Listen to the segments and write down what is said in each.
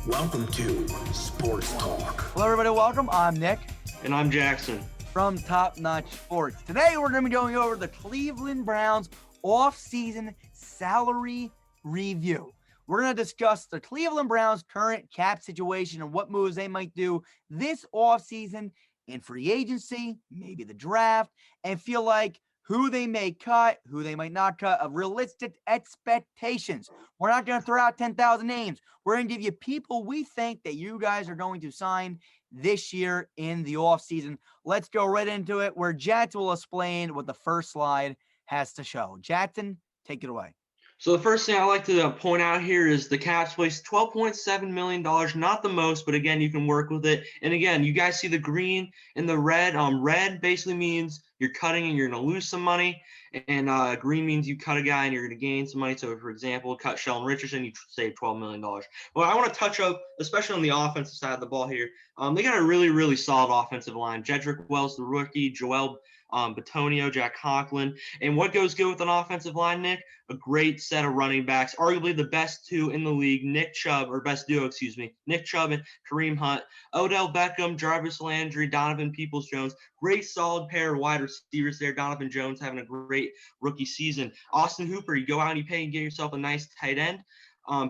Welcome to Sports Talk. Hello, everybody. Welcome. I'm Nick. And I'm Jackson. From Top Notch Sports. Today, we're going to be going over the Cleveland Browns off-season salary review. We're going to discuss the Cleveland Browns' current cap situation and what moves they might do this offseason in free agency, maybe the draft, and feel like who they may cut, who they might not cut, of realistic expectations. We're not going to throw out 10,000 names. We're going to give you people we think that you guys are going to sign this year in the offseason. Let's go right into it, where Jackson will explain what the first slide has to show. Jackson, take it away. So the first thing I like to point out here is the cap space, $12.7 million, not the most, but again, you can work with it. And again, you guys see the green and the red. Red basically means you're cutting and you're going to lose some money. And green means you cut a guy and you're going to gain some money. So, for example, cut Sheldon Richardson, you save $12 million. Well, I want to touch up, especially on the offensive side of the ball here. They got a really, really solid offensive line. Jedrick Wells, the rookie, Joel Bitonio, Jack Conklin. And what goes good with an offensive line, Nick? A great set of running backs, arguably the best two in the league, Nick Chubb and Kareem Hunt, Odell Beckham, Jarvis Landry, Donovan Peoples-Jones. Great solid pair of wide receivers there. Donovan Jones having a great rookie season. Austin Hooper, you go out and you pay and get yourself a nice tight end.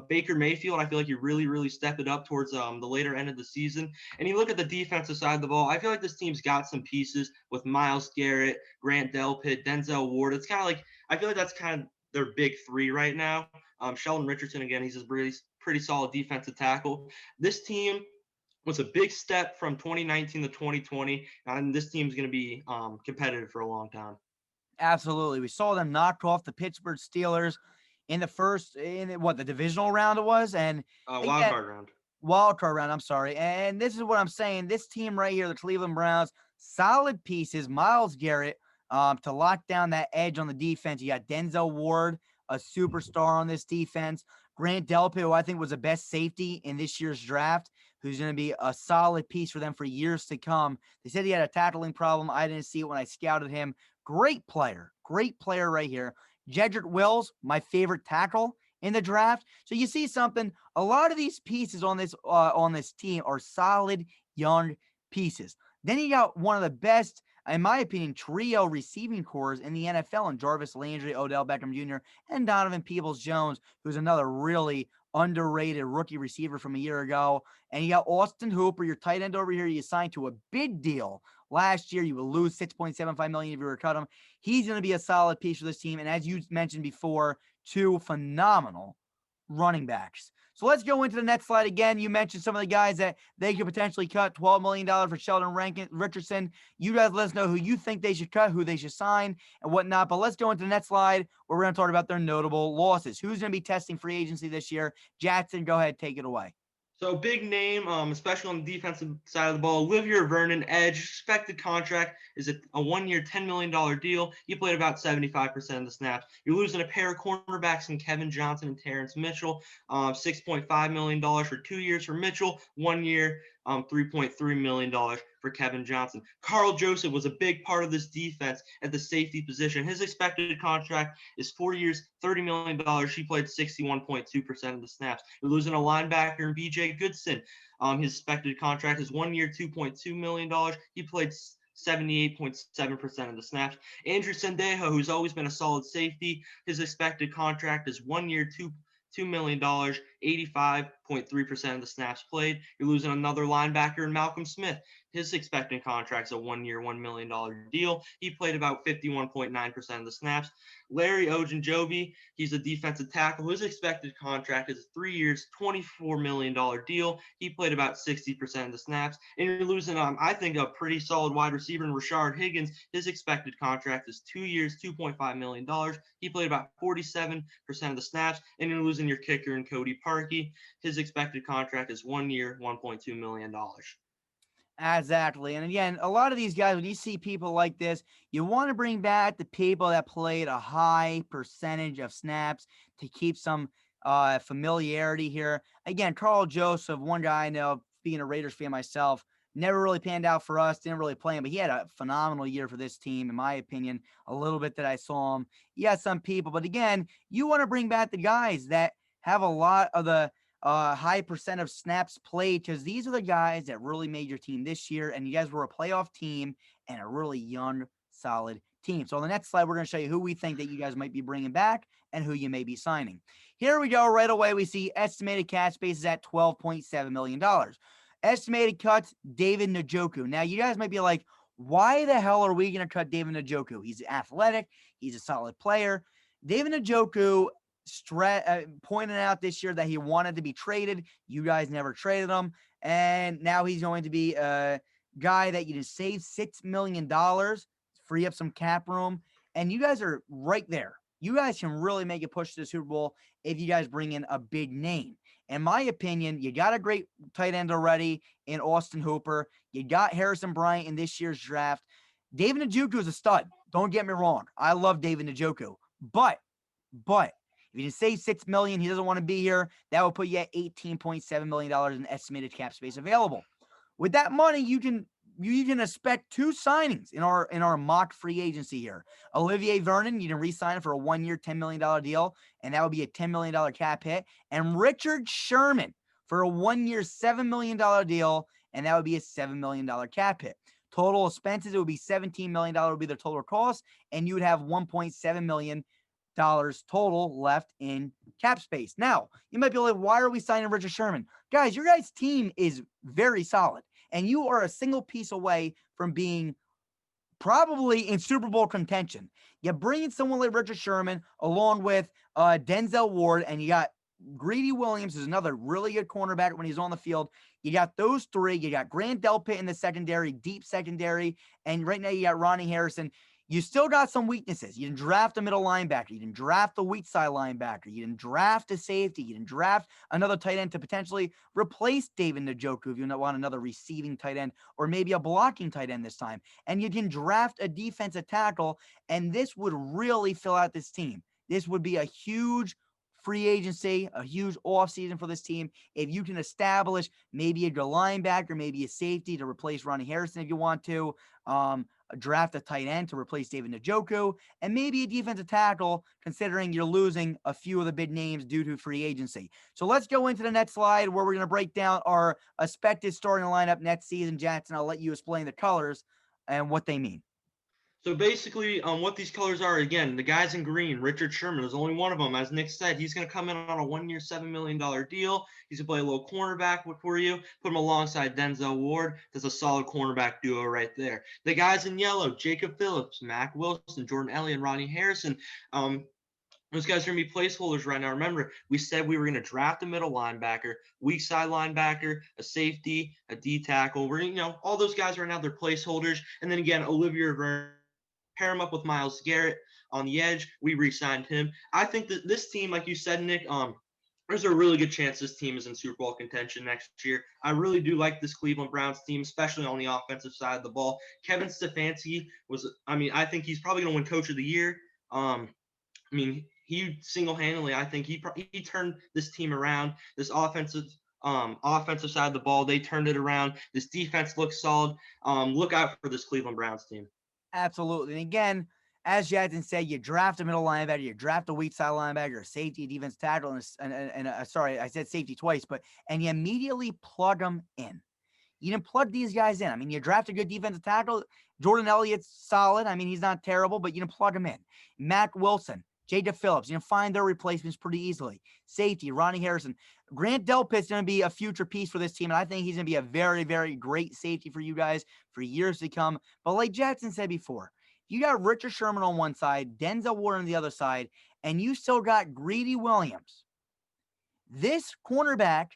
Baker Mayfield, I feel like you really stepped it up towards the later end of the season. And you look at the defensive side of the ball, I feel like this team's got some pieces with Myles Garrett, Grant Delpit, Denzel Ward. It's kind of like, I feel like that's kind of their big three right now. Sheldon Richardson, again, he's a pretty solid defensive tackle. This team was a big step from 2019 to 2020, and this team's going to be competitive for a long time. Absolutely. We saw them knock off the Pittsburgh Steelers in the divisional round it was, and wild card round. I'm sorry. And this is what I'm saying. This team right here, the Cleveland Browns, solid pieces. Myles Garrett to lock down that edge on the defense. You got Denzel Ward, a superstar on this defense. Grant Delpit, who I think was the best safety in this year's draft, who's going to be a solid piece for them for years to come. They said he had a tackling problem. I didn't see it when I scouted him. Great player right here. Jedrick Wills, my favorite tackle in the draft. So you see something. A lot of these pieces on this team are solid young pieces. Then you got one of the best, in my opinion, trio receiving cores in the NFL, and Jarvis Landry, Odell Beckham Jr., and Donovan Peoples-Jones, who's another really underrated rookie receiver from a year ago. And you got Austin Hooper, your tight end over here, you signed to a big deal. Last year, you will lose $6.75 million if you were to cut him. He's going to be a solid piece for this team. And as you mentioned before, two phenomenal running backs. So let's go into the next slide again. You mentioned some of the guys that they could potentially cut. $12 million for Sheldon Richardson. You guys let us know who you think they should cut, who they should sign, and whatnot. But let's go into the next slide where we're going to talk about their notable losses. Who's going to be testing free agency this year? Jackson, go ahead, take it away. So big name, especially on the defensive side of the ball, Olivier Vernon, edge. Expected contract is a 1-year, $10 million deal. He played about 75% of the snaps. You're losing a pair of cornerbacks in Kevin Johnson and Terrence Mitchell. $6.5 million for 2 years for Mitchell, 1 year, $3.3 million for Kevin Johnson. Carl Joseph was a big part of this defense at the safety position. His expected contract is 4 years, $30 million. He played 61.2% of the snaps. You're losing a linebacker in B.J. Goodson. His expected contract is 1 year, $2.2 million. He played 78.7% of the snaps. Andrew Sendejo, who's always been a solid safety, his expected contract is 1 year, $2 million, 85.3% of the snaps played. You're losing another linebacker in Malcolm Smith. His expected contract's a 1 year, $1 million deal. He played about 51.9% of the snaps. Larry Ogunjobi, he's a defensive tackle. His expected contract is 3 years, $24 million deal. He played about 60% of the snaps. And you're losing, I think, a pretty solid wide receiver in Rashard Higgins. His expected contract is 2 years, $2.5 million. He played about 47% of the snaps. And you're losing your kicker in Cody Parkey. His expected contract is 1 year, $1.2 million. Exactly. And again, a lot of these guys, when you see people like this, you want to bring back the people that played a high percentage of snaps to keep some familiarity here. Again, Carl Joseph, one guy I know, being a Raiders fan myself, never really panned out for us, didn't really play him, but he had a phenomenal year for this team, in my opinion, a little bit that I saw him. He had some people, but again, you want to bring back the guys that have a lot of the high percent of snaps played, because these are the guys that really made your team this year, and you guys were a playoff team and a really young, solid team. So on the next slide, we're going to show you who we think that you guys might be bringing back and who you may be signing. Here we go. Right away, we see estimated cap space is at $12.7 million. Estimated cuts, David Njoku. Now, you guys might be like, why the hell are we going to cut David Njoku? He's athletic. He's a solid player. David Njoku pointed out this year that he wanted to be traded. You guys never traded him. And now he's going to be a guy that you can save $6 million, free up some cap room. And you guys are right there. You guys can really make a push to the Super Bowl if you guys bring in a big name. In my opinion, you got a great tight end already in Austin Hooper. You got Harrison Bryant in this year's draft. David Njoku is a stud. Don't get me wrong. I love David Njoku. But if you save $6 million, he doesn't want to be here, that will put you at $18.7 million in estimated cap space available. With that money, you can expect 2 signings in our mock free agency here. Olivier Vernon, you can re-sign for a 1-year, $10 million deal, and that would be a $10 million cap hit. And Richard Sherman for a 1-year, $7 million deal, and that would be a $7 million cap hit. Total expenses, it would be $17 million would be the total cost, and you would have $1.7 million total left in cap space. Now, you might be like, why are we signing Richard Sherman? Guys, your guys' team is very solid, and you are a single piece away from being probably in Super Bowl contention. You bring in someone like Richard Sherman along with Denzel Ward, and you got Greedy Williams, who's another really good cornerback when he's on the field. You got those 3. You got Grant Delpit in the secondary, deep secondary, and right now you got Ronnie Harrison. You still got some weaknesses. You didn't draft a middle linebacker. You didn't draft a weak side linebacker. You didn't draft a safety. You didn't draft another tight end to potentially replace David Njoku if you want another receiving tight end or maybe a blocking tight end this time. And you didn't draft a defensive tackle, and this would really fill out this team. This would be a huge free agency, a huge offseason for this team. If you can establish maybe a good linebacker, maybe a safety to replace Ronnie Harrison if you want to, draft a tight end to replace David Njoku, and maybe a defensive tackle, considering you're losing a few of the big names due to free agency. So let's go into the next slide where we're going to break down our expected starting lineup next season. Jackson, I'll let you explain the colors and what they mean. So basically, what these colors are, again, the guys in green, Richard Sherman is only one of them. As Nick said, he's going to come in on a 1-year, $7 million deal. He's going to play a little cornerback for you. Put him alongside Denzel Ward. That's a solid cornerback duo right there. The guys in yellow, Jacob Phillips, Mac Wilson, Jordan Elliott, and Ronnie Harrison. Those guys are going to be placeholders right now. Remember, we said we were going to draft a middle linebacker, weak side linebacker, a safety, a D tackle. We're, all those guys right now, they're placeholders. And then again, Olivier Vernon. Pair him up with Myles Garrett on the edge. We re-signed him. I think that this team, like you said, Nick, there's a really good chance this team is in Super Bowl contention next year. I really do like this Cleveland Browns team, especially on the offensive side of the ball. Kevin Stefanski I think he's probably going to win Coach of the Year. He single-handedly, I think he turned this team around. This offensive side of the ball, they turned it around. This defense looks solid. Look out for this Cleveland Browns team. Absolutely. And again, as Jackson said, you draft a middle linebacker, you draft a weak side linebacker, a safety, a defense tackle, and sorry, I said safety twice, and you immediately plug them in. You didn't plug these guys in. You draft a good defensive tackle. Jordan Elliott's solid. He's not terrible, but you didn't plug him in. Mac Wilson, Jacob Phillips, you can find their replacements pretty easily. Safety, Ronnie Harrison. Grant Delpit's going to be a future piece for this team, and I think he's going to be a very, very great safety for you guys for years to come. But like Jackson said before, you got Richard Sherman on one side, Denzel Ward on the other side, and you still got Greedy Williams. This cornerback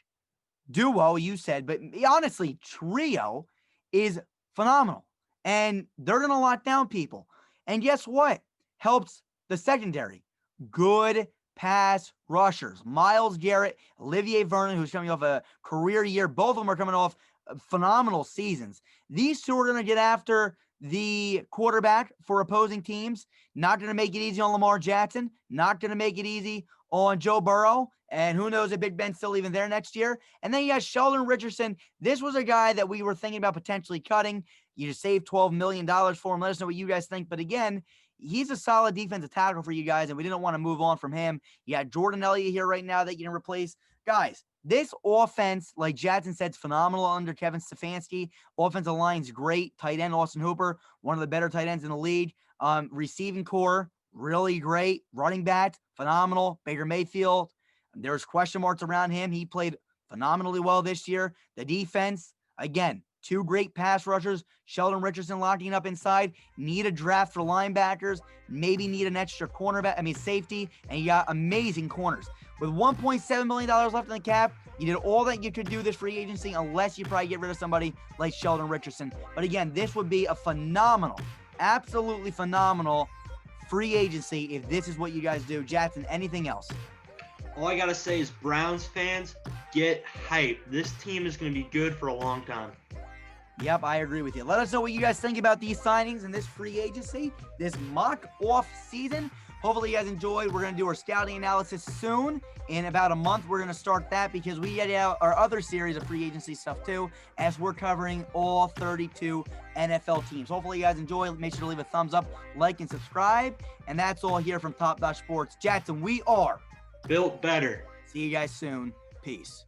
duo, you said, but honestly, trio is phenomenal. And they're going to lock down people. And guess what? Helps the secondary. Good pass rushers. Myles Garrett, Olivier Vernon, who's coming off a career year. Both of them are coming off phenomenal seasons. These 2 are going to get after the quarterback for opposing teams. Not going to make it easy on Lamar Jackson. Not going to make it easy on Joe Burrow. And who knows if Big Ben's still even there next year. And then you got Sheldon Richardson. This was a guy that we were thinking about potentially cutting. You just saved $12 million for him. Let us know what you guys think. But again, he's a solid defensive tackle for you guys, and we didn't want to move on from him. You got Jordan Elliott here right now that you can replace. Guys, This offense, like Jadson said, is phenomenal under Kevin Stefanski. Offensive line's great. Tight end Austin Hooper, one of the better tight ends in the league. Receiving core, really great. Running back, phenomenal. Baker Mayfield, there's question marks around him. He played phenomenally well this year. The defense, again, 2 great pass rushers. Sheldon Richardson locking up inside. Need a draft for linebackers. Maybe need an extra safety. And you got amazing corners. With $1.7 million left in the cap, you did all that you could do this free agency, unless you probably get rid of somebody like Sheldon Richardson. But again, this would be a phenomenal, absolutely phenomenal free agency if this is what you guys do. Jackson, anything else? All I got to say is, Browns fans, get hyped. This team is going to be good for a long time. Yep, I agree with you. Let us know what you guys think about these signings and this free agency, this mock off season. Hopefully you guys enjoyed. We're going to do our scouting analysis soon. In about a month, we're going to start that because we get out our other series of free agency stuff too, as we're covering all 32 NFL teams. Hopefully you guys enjoy. Make sure to leave a thumbs up, like, and subscribe. And that's all here from Top Notch Sports. Jackson, we are built better. See you guys soon. Peace.